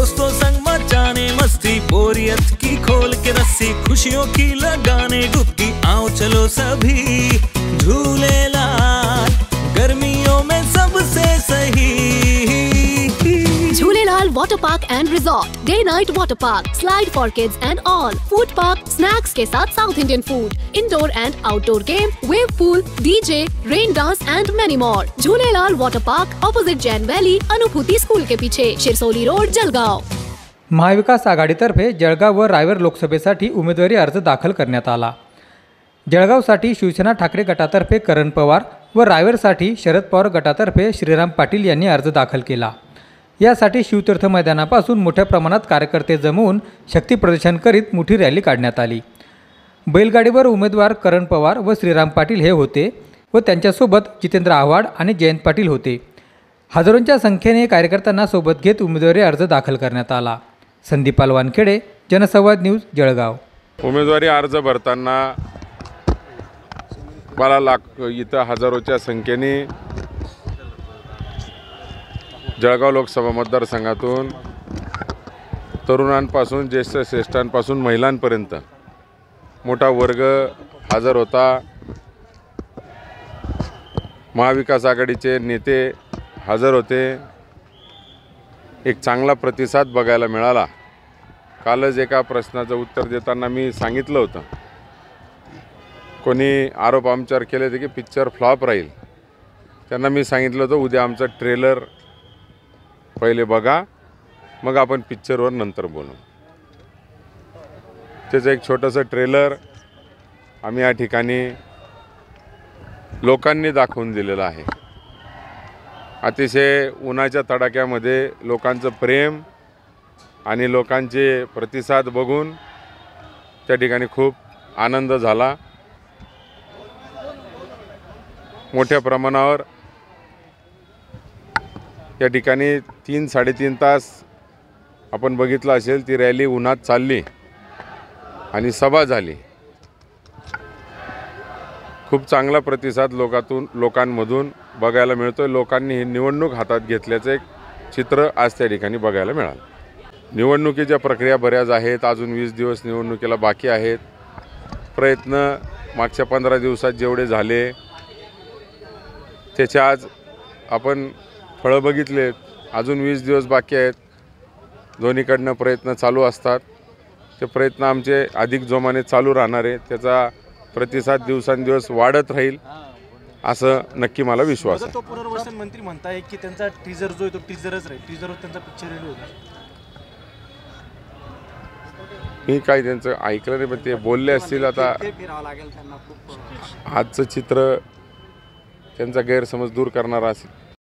दोस्तों संग मचाने मस्ती, बोरियत की खोल के रस्सी, खुशियों की लगाने डुबकी, आओ चलो सभी झूलेलाल, गर्मियों में सबसे सही। Jhulelal water park and resort, day night water park, slide for kids and all, food park, snacks के साथ South Indian food, indoor and outdoor game, wave pool, DJ, rain dance and many more. Jhulelal water park, opposite Jain valley, Anubhuti school के पीछे, Shirsoli road, Jalgaon. महाविकास आघाडीतर्फे जळगाव व रायगड लोकसभेसाठी उमेदवारी अर्ज दाखल करण्यात आला। जळगावसाठी शिवसेना ठाकरे गटातर्फे करण पवार व रायगडसाठी शरद पवार गटातर्फे श्रीराम पाटील यांनी अर्ज दाखल केला। यासाठी शिवतीर्थ मैदानापासून मोठ्या प्रमाणात कार्यकर्ते जमवून शक्ती प्रदर्शन करीत मोठी रॅली काढण्यात आली। बैलगाडीवर उमेदवार करण पवार व श्रीराम पाटील हे होते व त्यांच्यासोबत जितेंद्र आव्हाड आणि जयंत पाटील होते। हजारोंच्या संख्येने कार्यकर्त्यांना सोबत घेत उमेदवारी अर्ज दाखल करण्यात आला। संदीप वानखेडे, जनसंवाद न्यूज, जळगाव। उमेदवारी अर्ज भरताना मला इथं हजारोच्या संख्येने जळगाव लोकसभा मतदारसंघातून तरुणांपासून ज्येष्ठ श्रेष्ठांपासून महिलांपर्यंत मोठा वर्ग हजर होता। महाविकास आघाडीचे नेते हजर होते। एक चांगला प्रतिसाद बघायला मिळाला। कालच एका प्रश्नाचं उत्तर देताना मी सांगितलं होतं, कोणी आरोप आमच्यावर केले होते की पिक्चर फ्लॉप राहील, त्यांना मी सांगितलं होतं उद्या आमचं ट्रेलर पहिले बघा, मग आपण पिक्चरवर नंतर बोलू। त्याचं एक छोटंसं ट्रेलर आम्ही या ठिकाणी लोकांनी दाखवून दिलेलं आहे। अतिशय उन्हाच्या तडाख्यामध्ये लोकांचं प्रेम आणि लोकांचे प्रतिसाद बघून त्या ठिकाणी खूप आनंद झाला। मोठ्या प्रमाणावर या ठिकाणी 3-3.5 तास आपण बघितलं असेल, ती रॅली उन्हात चालली आणि सभा झाली। खूप चांगला प्रतिसाद लोकांमधून बघायला मिळतोय। लोकांनी ही निवडणूक हातात घेतल्याचं एक चित्र आज त्या ठिकाणी बघायला मिळालं। निवडणुकीच्या प्रक्रिया बऱ्याच आहेत, अजून 20 दिवस निवडणुकीला बाकी आहेत। प्रयत्न मागच्या 15 दिवसात जेवढे झाले त्याचे आज आपण फळं बघितलेत। अजून 20 दिवस बाकी आहेत। दोन्हीकडनं प्रयत्न चालू असतात। ते प्रयत्न आमचे अधिक जोमाने चालू राहणार आहे। त्याचा प्रतिसाद दिवसांदिवस वाढत राहील असं नक्की मला विश्वास आहे। तो पुनर्वसन मंत्री म्हणताय की त्यांचा टीजर जो आहे तो टीजरच राहील, टीजरवर त्यांचा पिक्चर रिलीज होईल। मी काही त्यांचं ऐकलं नाही, पण ते बोलले असतील। आता आजचं चित्र त्यांचा गैरसमज दूर करणारा असेल।